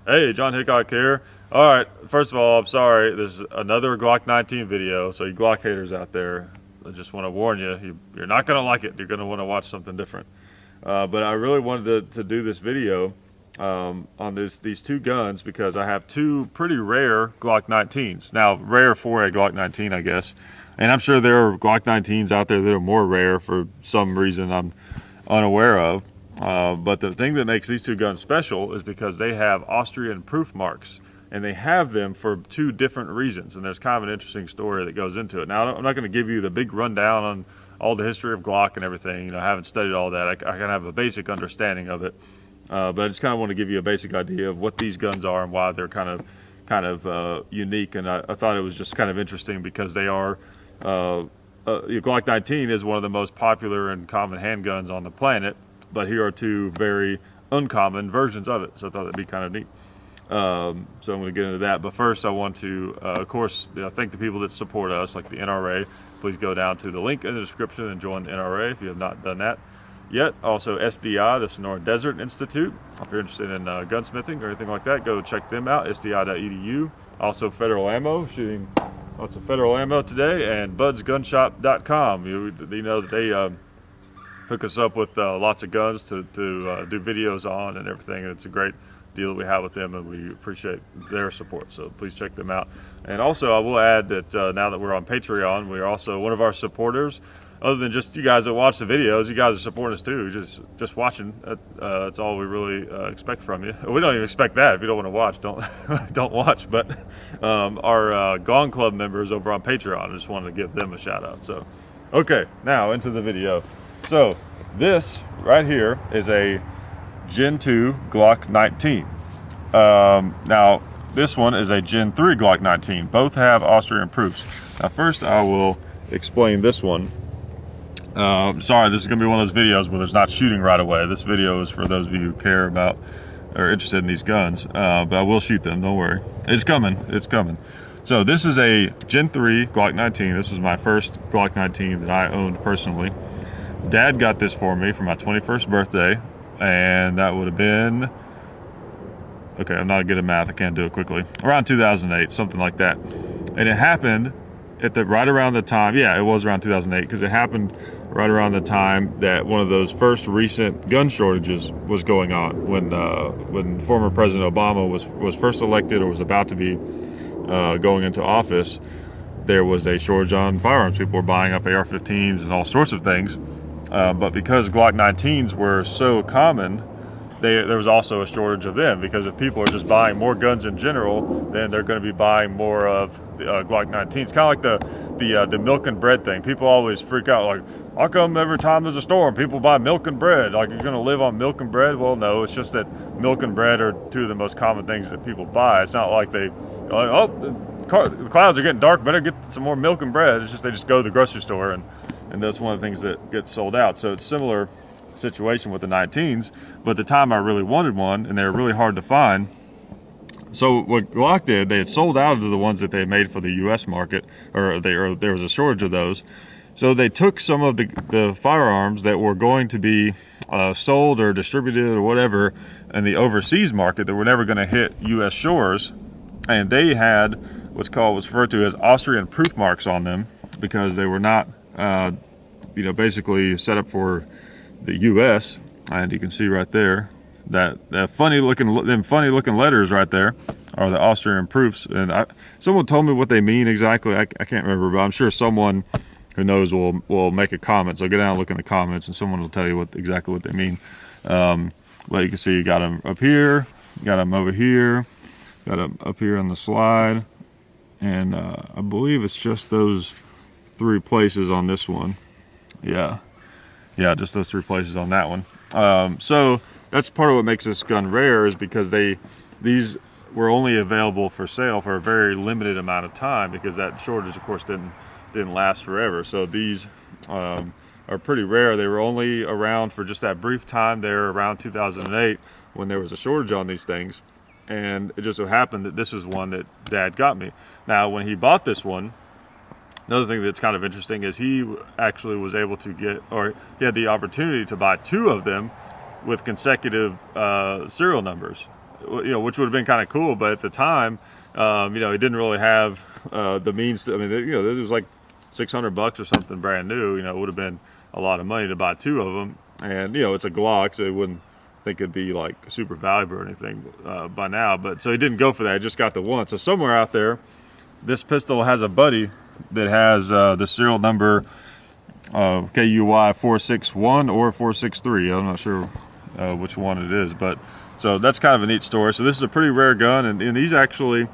Hey, John Hickok here. All right, first of all, I'm sorry. This is another Glock 19 video, so you Glock haters out there, I just want to warn you, you're not going to like it. You're going to want to watch something different. But I really wanted to do this video on these two guns because I have two pretty rare Glock 19s. Now, rare for a Glock 19, I guess. And I'm sure there are Glock 19s out there that are more rare for some reason I'm unaware of. But the thing that makes these two guns special is because they have Austrian proof marks, and they have them for two different reasons. And there's kind of an interesting story that goes into it. Now, I'm not going to give you the big rundown on all the history of Glock and everything. You know, I haven't studied all that. I kind of have a basic understanding of it, but I just kind of want to give you a basic idea of what these guns are and why they're kind of unique. And I thought it was just kind of interesting because they are. Glock 19 is one of the most popular and common handguns on the planet. But here are two very uncommon versions of it, so I thought that'd be kind of neat. So I'm going to get into that. But first, I want to, of course, thank the people that support us, like the NRA. Please go down to the link in the description and join the NRA if you have not done that yet. Also, SDI, the Sonora Desert Institute. If you're interested in gunsmithing or anything like that, go check them out, sdi.edu. Also, Federal Ammo, shooting lots of Federal Ammo today, and budsgunshop.com. You know that they hook us up with lots of guns to do videos on and everything. And it's a great deal that we have with them, and we appreciate their support. So please check them out. And also, I will add that now that we're on Patreon, we are also one of our supporters. Other than just you guys that watch the videos, you guys are supporting us too. Just watching. That's all we really expect from you. We don't even expect that. If you don't want to watch, don't watch. But our Gone Club members over on Patreon, I just wanted to give them a shout out. So, okay, now into the video. So this right here is a Gen 2 Glock 19. Now this one is a Gen 3 Glock 19. Both have Austrian proofs. Now first I will explain this one. Sorry, this is going to be one of those videos where there's not shooting right away. This video is for those of you who care about or interested in these guns. But I will shoot them, don't worry. It's coming, it's coming. So this is a Gen 3 Glock 19. This was my first Glock 19 that I owned personally. Dad got this for me for my 21st birthday, and that would have been, okay, I'm not good at math, I can't do it quickly, around 2008, something like that. And it happened at right around the time, yeah, it was around 2008, because it happened right around the time that one of those first recent gun shortages was going on, when former President Obama was first elected or was about to be going into office. There was a shortage on firearms. People were buying up AR-15s and all sorts of things. But because Glock 19s were so common, there was also a shortage of them, because if people are just buying more guns in general, then they're going to be buying more of the Glock 19s. Kind of like the milk and bread thing. People always freak out, like, how come every time there's a storm, people buy milk and bread? Like, you're going to live on milk and bread? Well, no, it's just that milk and bread are two of the most common things that people buy. It's not like the clouds are getting dark, better get some more milk and bread. It's just they just go to the grocery store, and that's one of the things that gets sold out. So it's a similar situation with the 19s, but at the time I really wanted one, and they were really hard to find. So what Glock did, they had sold out of the ones that they made for the U.S. market, or there was a shortage of those. So they took some of the firearms that were going to be sold or distributed or whatever in the overseas market that were never going to hit U.S. shores, and they had what's referred to as Austrian proof marks on them, because they were not basically set up for the U.S. And you can see right there that funny looking letters right there are the Austrian proofs. And someone told me what they mean exactly. I can't remember, but I'm sure someone who knows will make a comment. So go down and look in the comments, and someone will tell you exactly what they mean. But you can see you got them up here, got them over here, got them up here on the slide, and I believe it's just those three places on this one. Yeah, just those three places on that one. So that's part of what makes this gun rare, is because these were only available for sale for a very limited amount of time, because that shortage, of course, didn't last forever. So these are pretty rare. They were only around for just that brief time there around 2008 when there was a shortage on these things. And it just so happened that this is one that Dad got me. Now, when he bought this one, another thing that's kind of interesting is he actually was able to he had the opportunity to buy two of them with consecutive serial numbers. which would have been kind of cool. But at the time, he didn't really have the means to. I mean, it was like $600 or something brand new. It would have been a lot of money to buy 2 of them, and it's a Glock, so he wouldn't think it'd be like super valuable or anything by now. But so he didn't go for that. He just got the one. So somewhere out there, this pistol has a buddy that has the serial number KUY 461 or 463. I'm not sure which one it is, but so that's kind of a neat story. So this is a pretty rare gun, and these actually,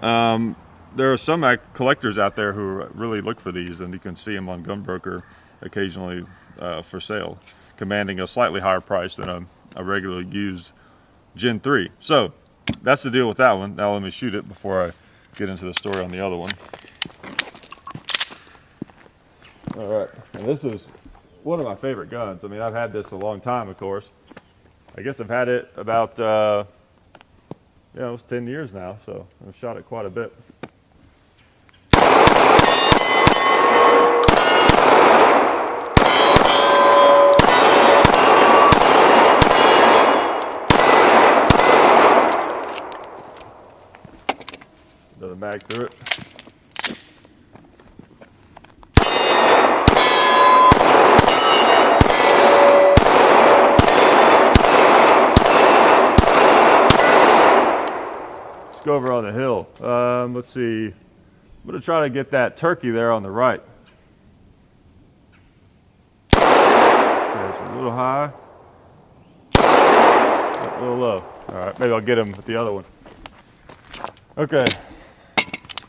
there are some collectors out there who really look for these, and you can see them on Gunbroker occasionally for sale, commanding a slightly higher price than a regularly used Gen 3. So that's the deal with that one. Now let me shoot it before I get into the story on the other one. All right, and this is one of my favorite guns. I mean, I've had this a long time, of course. I guess I've had it about, it's 10 years now, so I've shot it quite a bit. Another mag through it. Let's go over on the hill. Let's see. I'm going to try to get that turkey there on the right. Okay, it's a little high. A little low. All right, maybe I'll get him with the other one. Okay.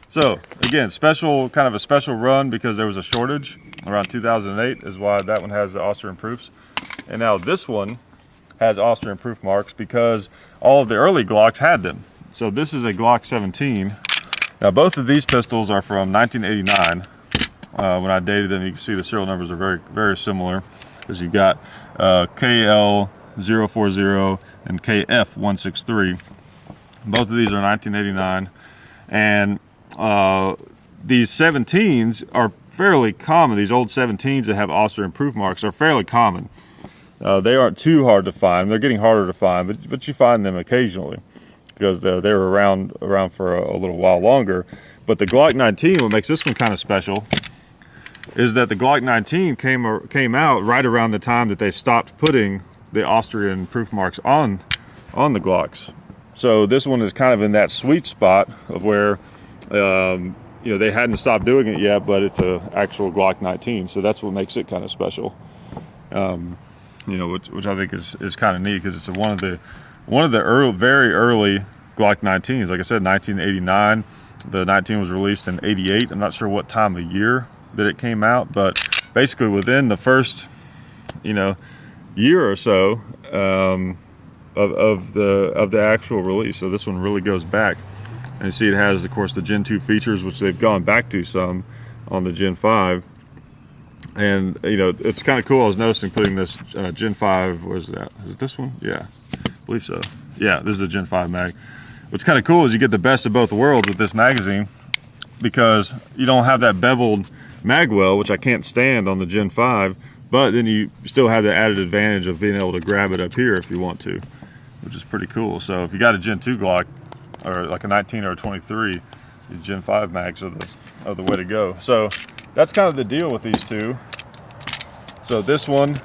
So again, kind of a special run because there was a shortage around 2008 is why that one has the Austrian proofs. And now this one has Austrian proof marks because all of the early Glocks had them. So this is a Glock 17. Now both of these pistols are from 1989. When I dated them, you can see the serial numbers are very, very similar. As you've got KL040 and KF163. Both of these are 1989. And these 17s are fairly common. These old 17s that have Austrian proof marks are fairly common. They aren't too hard to find. They're getting harder to find, but you find them occasionally because they were around for a little while longer. But the Glock 19, what makes this one kind of special, is that the Glock 19 came out right around the time that they stopped putting the Austrian proof marks on the Glocks. So this one is kind of in that sweet spot of where they hadn't stopped doing it yet, but it's an actual Glock 19. So that's what makes it kind of special. Which I think is kind of neat because it's one of the very early Glock 19s. Like I said, 1989. The 19 was released in 88. I'm not sure what time of year that it came out, but basically within the first, year or so of the actual release. So this one really goes back, and you see it has, of course, the Gen 2 features, which they've gone back to some on the Gen 5. And it's kind of cool. I was noticing putting this Gen 5. What is that? Is it this one? Yeah, I believe so. Yeah, this is a Gen 5 mag. What's kind of cool is you get the best of both worlds with this magazine because you don't have that beveled magwell, which I can't stand on the Gen 5, but then you still have the added advantage of being able to grab it up here if you want to, which is pretty cool. So if you got a Gen 2 Glock or like a 19 or a 23, the Gen 5 mags are the way to go. So that's kind of the deal with these two. So this one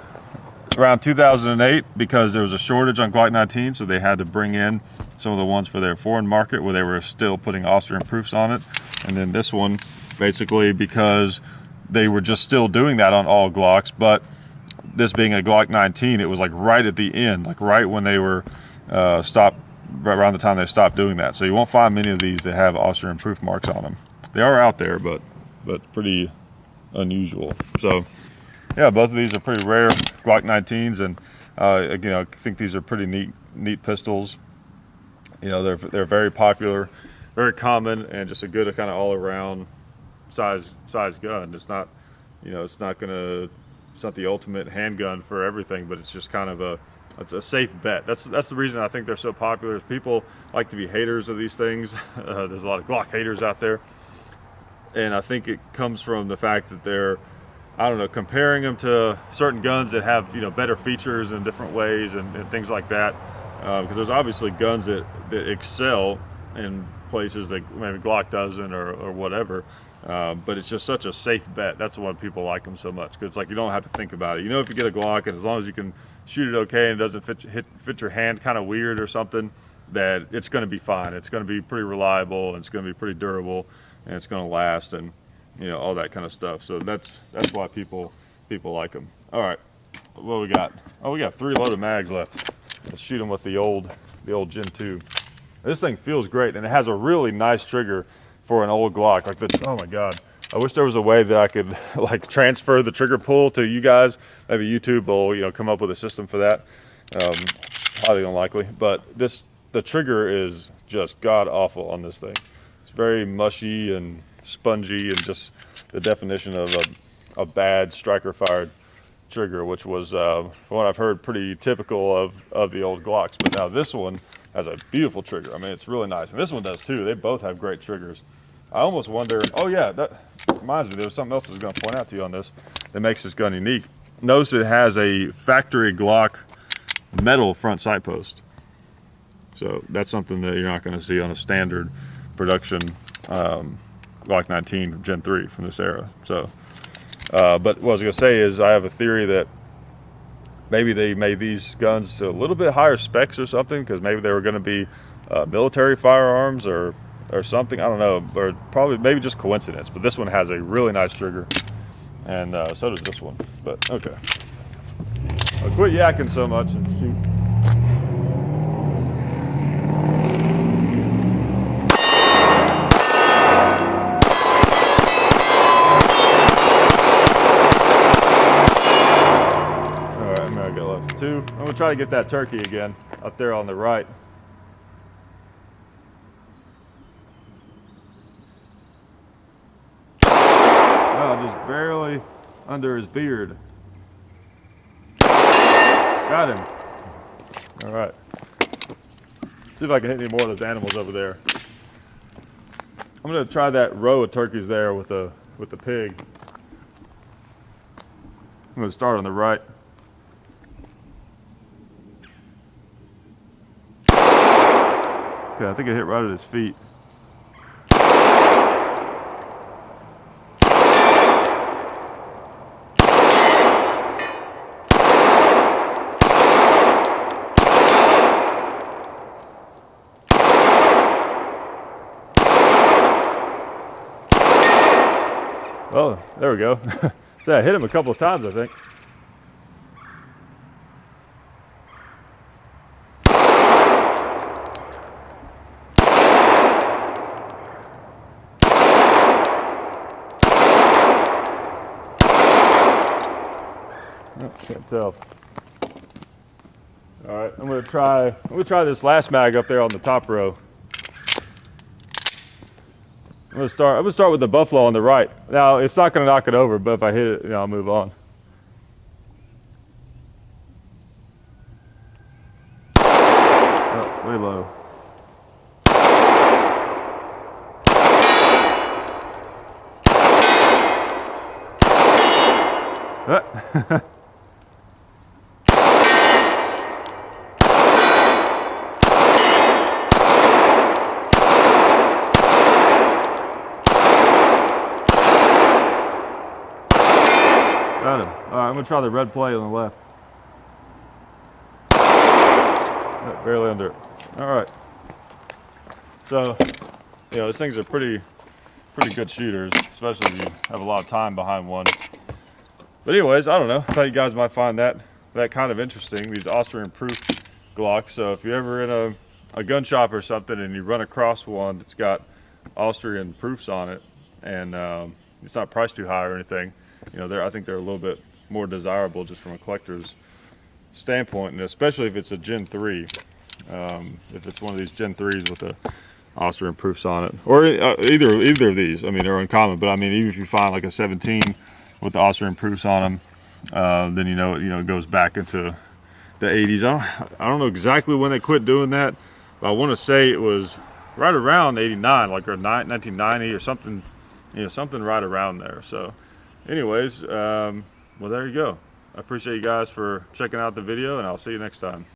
around 2008, because there was a shortage on Glock 19, so they had to bring in some of the ones for their foreign market where they were still putting Austrian proofs on it. And then this one basically because they were just still doing that on all Glocks, but this being a Glock 19, it was like right at the end, like right when they were stopped, right around the time they stopped doing that. So you won't find many of these that have Austrian proof marks on them. They are out there, but pretty unusual. So yeah, both of these are pretty rare Glock 19s, and I think these are pretty neat pistols. They're very popular, very common, and just a good kind of all around size gun. It's not, it's not the ultimate handgun for everything, but it's just kind of it's a safe bet. That's the reason I think they're so popular. Is people like to be haters of these things. There's a lot of Glock haters out there, and I think it comes from the fact that they're, comparing them to certain guns that have better features in different ways and things like that. because there's obviously guns that excel in places that maybe Glock doesn't or whatever. But it's just such a safe bet. That's why people like them so much, because it's like you don't have to think about it. You know, if you get a Glock, and as long as you can shoot it okay and it doesn't fit your hand kind of weird or something, that it's going to be fine. It's going to be pretty reliable, and it's going to be pretty durable, and it's going to last, and you know, all that kind of stuff. So that's why people like them. All right, what we got? Oh, we got 3 loaded mags left. Let's shoot them with the old Gen 2. This thing feels great, and it has a really nice trigger for an old Glock. Like oh my God, I wish there was a way that I could like transfer the trigger pull to you guys. Maybe YouTube will come up with a system for that. Highly unlikely, but the trigger is just god awful on this thing. It's very mushy and spongy, and just the definition of a bad striker fired trigger, which was from what I've heard pretty typical of the old Glocks. But now this one has a beautiful trigger. I mean, it's really nice, and this one does too. They both have great triggers. I almost wonder, oh yeah, that reminds me, there was something else I was going to point out to you on this that makes this gun unique. Notice it has a factory Glock metal front sight post. So that's something that you're not going to see on a standard production Glock 19 Gen 3 from this era. So, but what I was going to say is I have a theory that maybe they made these guns to a little bit higher specs or something, because maybe they were going to be military firearms or something. I don't know, or probably maybe just coincidence. But this one has a really nice trigger, and so does this one. But okay, I'll quit yakking so much and shoot. I'm going to try to get that turkey again up there on the right. Oh, just barely under his beard. Got him. All right. See if I can hit any more of those animals over there. I'm going to try that row of turkeys there with the pig. I'm going to start on the right. Okay, I think I hit right at his feet. Oh, there we go. So I hit him a couple of times, I think. Can't tell. All right, I'm gonna try this last mag up there on the top row. I'm gonna start with the buffalo on the right. Now it's not gonna knock it over, but if I hit it, I'll move on. Oh, way low. Got him. All right, I'm gonna try the red plate on the left. Oh, barely under it. All right. So, these things are pretty good shooters, especially if you have a lot of time behind one. But anyways, I don't know. I thought you guys might find that kind of interesting, these Austrian-proof Glocks. So if you're ever in a gun shop or something and you run across one that's got Austrian proofs on it, and it's not priced too high or anything, I think they're a little bit more desirable just from a collector's standpoint, and especially if it's a Gen 3. If it's one of these Gen 3s with the Austrian proofs on it, or either of these, I mean, they're uncommon. But I mean, even if you find like a 17 with the Austrian proofs on them, then it goes back into the 80s. I don't know exactly when they quit doing that, but I want to say it was right around 89, like or 1990 or something, something right around there. So, anyways, well, there you go. I appreciate you guys for checking out the video, and I'll see you next time.